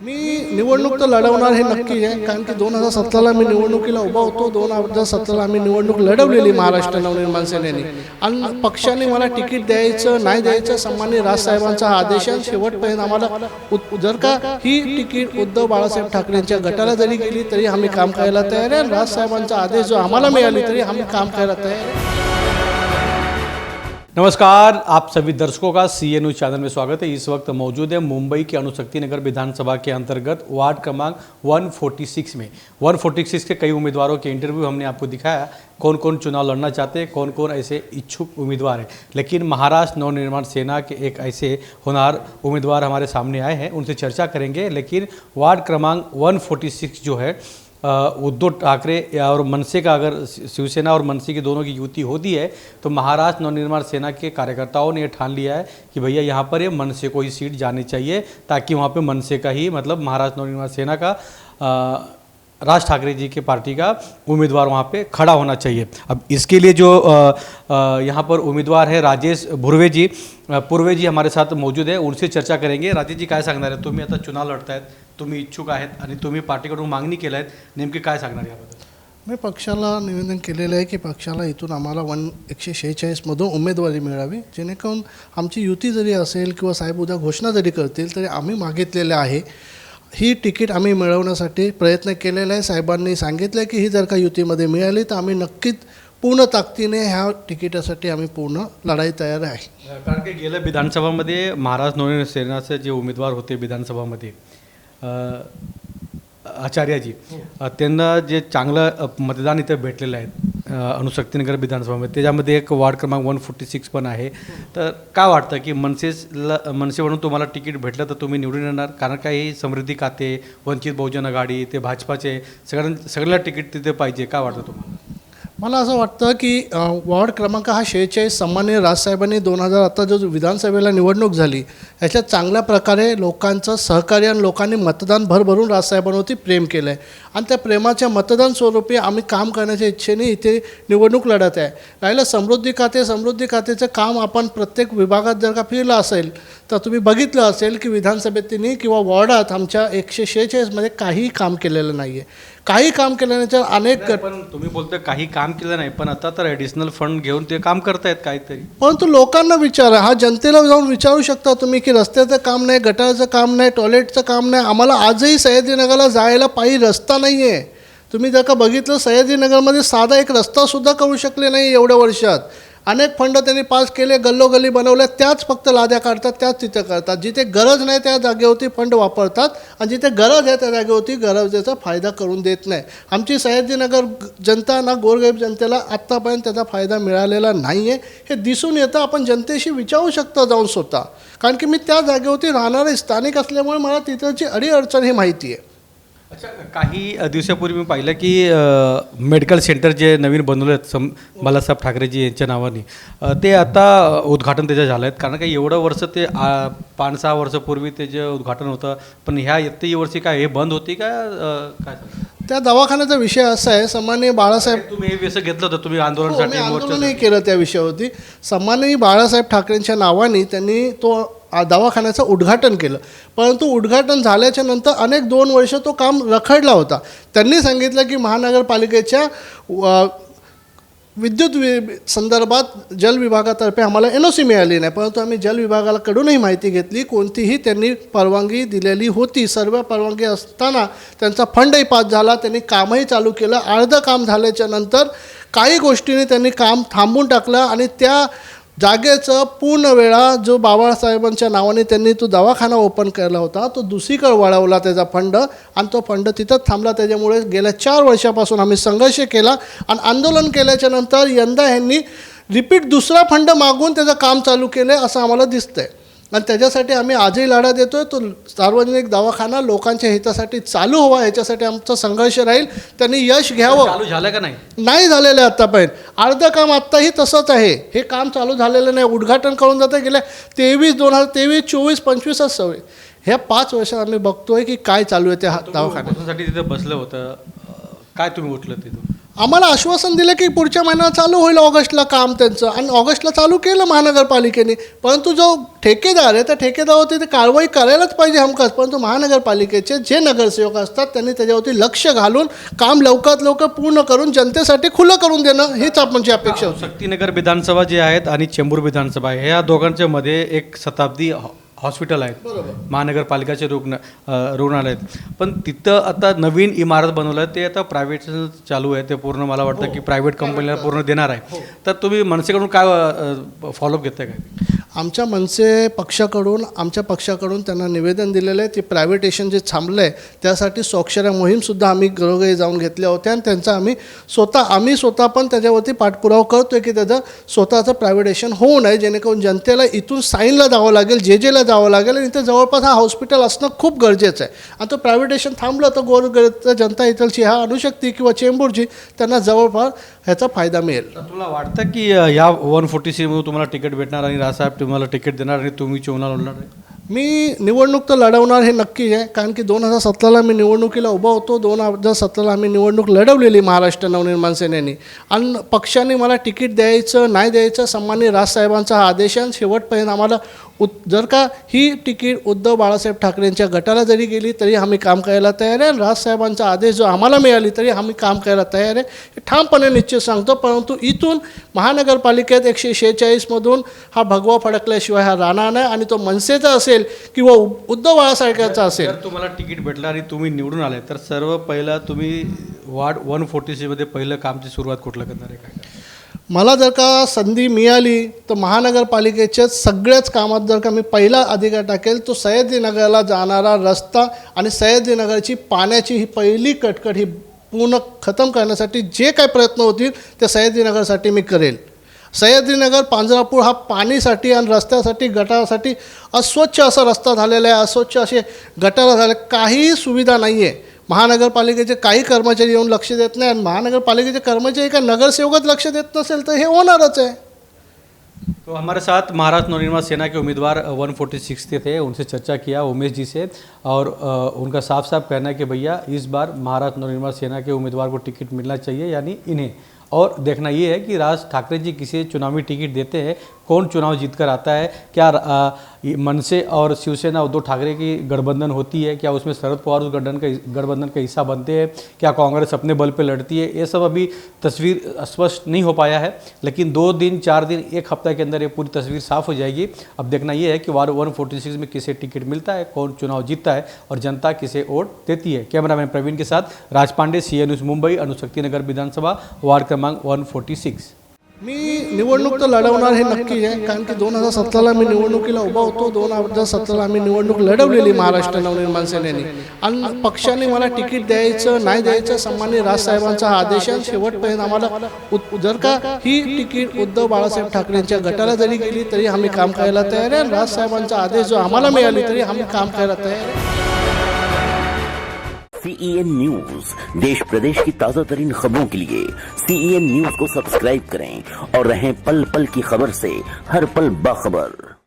मी निवडणूक तर लढवणार हे नक्की आहे, कारण की 2017ला मी निवडणुकीला उभा होतो. 2017ला आम्ही निवडणूक लढवलेली महाराष्ट्र नवनिर्माण सेनेने, आणि पक्षाने मला तिकीट द्यायचं नाही द्यायचं सन्माननीय राजसाहेबांचा हा आदेश आहे. शेवटपर्यंत आम्हाला जर का ही तिकीट उद्धव बाळासाहेब ठाकरेंच्या गटाला जरी गेली तरी आम्ही काम करायला तयार आहे. राजसाहेबांचा आदेश जो आम्हाला मिळाली तरी आम्ही काम करायला तयार आहे. नमस्कार, आप सभी दर्शकों का CA चैनल में स्वागत है। इस वक्त मौजूद है मुंबई के अणुशक्ति नगर विधानसभा के अंतर्गत वार्ड क्रमांक 146 में। 146 के कई उम्मीदवारों के इंटरव्यू हमने आपको दिखाया, कौन कौन चुनाव लड़ना चाहते हैं, कौन कौन ऐसे इच्छुक उम्मीदवार हैं। लेकिन महाराष्ट्र नवनिर्माण सेना के एक ऐसे होनहार उम्मीदवार हमारे सामने आए हैं, उनसे चर्चा करेंगे। लेकिन वार्ड क्रमांक 146 जो है उद्धव ठाकरे और मनसे का, अगर शिवसेना और मनसे की दोनों की युति होती है तो महाराष्ट्र नवनिर्माण सेना के कार्यकर्ताओं ने ये ठान लिया है कि भैया यहाँ पर ये मनसे को ही सीट जानी चाहिए, ताकि वहाँ पे मनसे का ही, मतलब महाराष्ट्र नवनिर्माण सेना का, राज ठाकरे जी के पार्टी का उम्मीदवार वहाँ पे खड़ा होना चाहिए। अब इसके लिए जो यहाँ पर उम्मीदवार है राजेश पूर्वे जी हमारे साथ मौजूद है, उनसे चर्चा करेंगे। राजेश जी, काय सांगणार आहे? तुम्ही आता चुनाव लढतायत, तुम्ही इच्छुक आहेत आणि तुम्ही पार्टीकडून मागणी केलं आहे, नेमकी काय सांगणार याबद्दल? मी पक्षाला निवेदन केलेलं आहे की पक्षाला इथून आम्हाला 146मधून उमेदवारी मिळावी, जेणेकरून आमची युती जरी असेल किंवा साहेब उद्या घोषणा जरी करतील तरी आम्ही मागितलेले आहे ही तिकीट आम्ही मिळवण्यासाठी प्रयत्न केलेला आहे. साहेबांनी सांगितलं की ही जर का युतीमध्ये मिळाली तर आम्ही नक्कीच पूर्ण ताकदीने ह्या तिकिटासाठी आम्ही पूर्ण लढाई तयार आहे. कारण की गेल्या विधानसभामध्ये महाराष्ट्र नवनिर्माण सेनेचे जे उमेदवार होते विधानसभामध्ये, आचार्यजी, त्यांना जे चांगलं मतदान इथं भेटलेलं आहे अणुशक्तीनगर विधानसभामध्ये, त्याच्यामध्ये एक वार्ड क्रमांक 146 पण आहे. तर काय वाटतं की मनसेवरून तुम्हाला तिकीट भेटलं तर तुम्ही निवडून येणार? कारण काही समृद्धी खाते, वंचित बहुजन आघाडी, ते भाजपाचे सगळ्याला तिकीट तिथे पाहिजे, काय वाटतं तुम्हाला? मला असं वाटतं की वॉर्ड क्रमांक हा 46 सन्माननीय राजसाहेबांनी 2000 आता जो विधानसभेला निवडणूक झाली याच्यात चांगल्या प्रकारे लोकांचं सहकार्य आणि लोकांनी मतदान भरभरून राजसाहेबांवरती प्रेम केलं आहे, आणि त्या प्रेमाच्या मतदान स्वरूपी आम्ही काम करण्याच्या इच्छेने इथे निवडणूक लढत आहे. राहिलं समृद्धी खातेचं काम आपण प्रत्येक विभागात जर का फिरलं असेल तर तुम्ही बघितलं असेल की विधानसभेतनी किंवा वॉर्डात आमच्या 146मध्ये काही काम केलेलं नाही आहे. काही काम केल्यानंतर अनेक, पण तुम्ही बोलता काही काम केलं नाही, पण आता तर ॲडिशनल फंड घेऊन ते काम करतायत काहीतरी. परंतु लोकांना विचारा, हा जनतेला जाऊन विचारू शकता तुम्ही की रस्त्याचं काम नाही, गटाराचं काम नाही, टॉयलेटचं काम नाही. आम्हाला आजही सह्याद्रीनगरला जायला पायी रस्ता नाही आहे. तुम्ही जर का बघितलं सह्याद्रीनगरमध्ये साधा एक रस्तासुद्धा करू शकले नाही एवढ्या वर्षात. अनेक फंड त्यांनी पास केले, गल्लोगल्ली बनवल्या, त्याच फक्त लाद्या काढतात, त्याच तिथं करतात. जिथे गरज नाही त्या जागेवरती फंड वापरतात, आणि जिथे गरज आहे त्या जागेवरती गरजेचा फायदा करून देत नाही. आमची सह्याद्रीनगर जनता ना, गोरगरीब जनतेला आत्तापर्यंत त्याचा फायदा मिळालेला नाही आहे. हे दिसून येतं. आपण जनतेशी विचारू शकता जाऊन स्वतः, कारण की मी त्या जागेवरती राहणारे स्थानिक असल्यामुळे मला तिथलची अडीअडचण ही माहिती आहे. अच्छा, काही दिवसापूर्वी मी पाहिलं की मेडिकल सेंटर जे नवीन बनवलं आहेत बाळासाहेब ठाकरेजी यांच्या नावाने, ते आता उद्घाटन त्याचं झालं आहे. कारण का एवढं वर्ष ते 5-6 वर्षापूर्वी त्याचं उद्घाटन होतं, पण ह्या वर्षी काय हे बंद होती का काय? त्या दवाखान्याचा विषय असा आहे, सन्माननीय बाळासाहेब, तुम्ही हे विषय घेतलं होतं, तुम्ही आंदोलनासाठी केलं त्या विषयावरती. सन्माननीय बाळासाहेब ठाकरेंच्या नावाने त्यांनी तो दवाखान्याचं उद्घाटन केलं, परंतु उद्घाटन झाल्याच्या नंतर अनेक 2 वर्ष तो काम रखडला होता. त्यांनी सांगितलं की महानगरपालिकेच्या विद्युत संदर्भात जल विभागातर्फे आम्हाला NOC मिळाली नाही, परंतु आम्ही जल विभागाकडूनही माहिती घेतली, कोणतीही त्यांनी परवानगी दिलेली होती. सर्व परवानगी असताना त्यांचा फंडही पास झाला, त्यांनी कामही चालू केलं. अर्धं काम झाल्याच्या नंतर काही गोष्टींनी त्यांनी काम थांबवून टाकलं, आणि त्या जागेचं पूर्ण वेळा जो बाबासाहेबांच्या नावाने त्यांनी तो दवाखाना ओपन केला होता तो दुसरीकडे वळवला त्याचा फंड, आणि तो फंड तिथंच थांबला. त्याच्यामुळे गेल्या 4 वर्षापासून आम्ही संघर्ष केला, आणि आंदोलन केल्याच्या नंतर यंदा ह्यांनी रिपीट दुसरा फंड मागून त्याचं काम चालू केलं आहे असं आम्हाला दिसतंय. आणि त्याच्यासाठी आम्ही आजही लढा देतो आहे. तो सार्वजनिक दवाखाना लोकांच्या हितासाठी चालू हवा, याच्यासाठी आमचा संघर्ष राहील. त्यांनी यश घ्यावं. चालू झालं का नाही? नाही झालेलं आहे आत्तापर्यंत. अर्धं काम आत्ताही तसंच आहे. हे काम चालू झालेलं नाही. उद्घाटन करून जातं गेल्या 2023, 24, 25, 26 ह्या 5 वर्षात आम्ही बघतोय की काय चालू आहे त्या दवाखान्यासाठी. तिथे बसलं होतं, काय तुम्ही उठलं तिथून? आम्हाला आश्वासन दिलं की पुढच्या महिन्यात चालू होईल ऑगस्टला काम त्यांचं, आणि ऑगस्टला चालू केलं महानगरपालिकेने. परंतु जो ठेकेदार आहे त्या ठेकेदारावरती ते कारवाई करायलाच पाहिजे हमखास. परंतु महानगरपालिकेचे जे नगरसेवक असतात त्यांनी त्याच्यावरती लक्ष घालून काम लवकरात लवकर पूर्ण करून जनतेसाठी खुलं करून देणं हीच आमची अपेक्षा होती. शक्तिनगर विधानसभा जे आहेत आणि चेंबूर विधानसभा आहे, ह्या दोघांच्या मध्ये एक शताब्दी हॉस्पिटल आहेत, महानगरपालिकाचे रुग्णालय आहेत. पण तिथं आता नवीन इमारत बनवलं आहे, ते आता प्रायव्हेट चालू आहे. ते पूर्ण मला वाटतं की प्रायव्हेट कंपनीला पूर्ण देणार आहे. तर तुम्ही मनसेकडून काय फॉलोअप घेताय काय? आमच्या मनसे पक्षाकडून आमच्या पक्षाकडून त्यांना निवेदन दिलेलं आहे. ते प्रायव्हेटेशन जे थांबलं आहे त्यासाठी स्वाक्षऱ्या मोहीमसुद्धा आम्ही घरोघरी जाऊन घेतल्या होत्या, आणि त्यांचा आम्ही स्वतः पण त्याच्यावरती पाठपुरावा करतो आहे की त्याचं स्वतःचं प्रायव्हेटेशन होऊ नये, जेणेकरून जनतेला इथून साईनला जावं लागेल, जेला जावं लागेल, आणि इथे जवळपास हा हॉस्पिटल असणं खूप गरजेचं आहे. आणि तो प्रायव्हेटेशन थांबलं तर गोरगरीब जनता इथलची हा आणू शकते किंवा चेंबूरची त्यांना जवळपास ह्याचा फायदा मिळेल. तुम्हाला वाटतं की या 146 मधून तुम्हाला तिकीट भेटणार आणि राजसाहेब तुम्हाला तिकीट देणार आणि तुम्ही चुनाव लढणार आहे? मी निवडणूक तर लढवणार हे नक्की आहे, कारण की 2017ला मी निवडणुकीला उभा होतो. 2017ला आम्ही निवडणूक लढवलेली महाराष्ट्र नवनिर्माण सेनेने, आणि पक्षाने मला तिकीट द्यायचं नाही द्यायचं सन्माननीय राजसाहेबांचा हा आदेश आहे. शेवटपर्यंत आम्हाला जर का ही तिकीट उद्धव बाळासाहेब ठाकरेंच्या गटाला जरी गेली तरी आम्ही काम करायला तयार आहे, आणि राजसाहेबांचा आदेश जो आम्हाला मिळाली तरी आम्ही काम करायला तयार आहे, हे ठामपणे निश्चित सांगतो. परंतु इथून महानगरपालिकेत 146मधून हा भगवा फडकल्याशिवाय हा राहणार नाही, आणि तो मनसेचा असेल किंवा उद्धव बाळासाहेबांचा असेल. जर तुम्हाला तिकीट भेटलं आणि तुम्ही निवडून आले तर सर्व पहिलं तुम्ही वार्ड 146 मध्ये पहिलं कामची सुरुवात कुठलं करणार आहे काय? मला जर का संधी मिळाली तर महानगरपालिकेच्या सगळ्याच कामात जर का मी पहिला अधिकार टाकेल तो सह्याद्रीनगरला जाणारा रस्ता आणि सह्याद्रीनगरची पाण्याची ही पहिली कटकट ही पूर्ण खतम करण्यासाठी जे काही प्रयत्न होतील ते सह्याद्रीनगरसाठी मी करेल. सह्याद्रीनगर पांजरापूर हा पाणीसाठी आणि रस्त्यासाठी गटारासाठी अस्वच्छ असा रस्ता झालेला आहे, अस्वच्छ असे गटारं झाले, काही सुविधा नाही आहे. महानगरपालिकेचे काही कर्मचारी येऊन लक्ष देत नाही, आणि महानगरपालिकेचे कर्मचारी का नगरसेवकच लक्ष देत नसेल तर हे होणारच आहे. तो हमारे साथ महाराष्ट्र नवनिर्माण सेना के उम्मीदवार 146 के थे, उनसे चर्चा किया उमेश जी से, और उनका साफ साफ कहना है कि भैया इस बार महाराष्ट्र नवनिर्माण सेना के उम्मीदवार को टिकट मिलना चाहिए, यानी इन्हें. और देखना ये है कि राज ठाकरे जी किसी चुनावी टिकट देते हैं, कौन चुनाव जीत कर आता है, क्या मनसे और शिवसेना उद्धव ठाकरे की गठबंधन होती है, क्या उसमें शरद पवार उस गठबंधन का हिस्सा बनते हैं, क्या कांग्रेस अपने बल पे लड़ती है, ये सब अभी तस्वीर स्पष्ट नहीं हो पाया है. लेकिन 2 दिन 4 दिन 1 हफ्ते के अंदर ये पूरी तस्वीर साफ हो जाएगी. अब देखना ये है कि वार्ड 146 में किसे टिकट मिलता है, कौन चुनाव जीतता है और जनता किसे वोट देती है. कैमरामैन प्रवीण के साथ राज पांडे, CA न्यूज़ मुंबई, अनुशक्तिनगर विधानसभा, वार्ड क्रमांक 146. मी निवडणूक तर लढवणार हे नक्की आहे, कारण की 2017ला मी निवडणुकीला उभा होतो. 2017ला आम्ही निवडणूक लढवलेली महाराष्ट्र नवनिर्माण सेनेने, आणि पक्षाने मला तिकीट द्यायचं नाही द्यायचं सन्माननीय राजसाहेबांचा हा आदेश आहे. शेवटपर्यंत आम्हाला जर का ही तिकीट उद्धव बाळासाहेब ठाकरेंच्या गटाला जरी गेली तरी आम्ही काम करायला तयार आहे, आणि राजसाहेबांचा आदेश जो आम्हाला मिळाली तरी आम्ही काम करायला तयार आहे. CEN न्यूज देश प्रदेश की ताजा तरीन खबरों के लिए CEN न्यूज को सब्सक्राइब करें और रहें पल पल की खबर से हर पल बाखबर.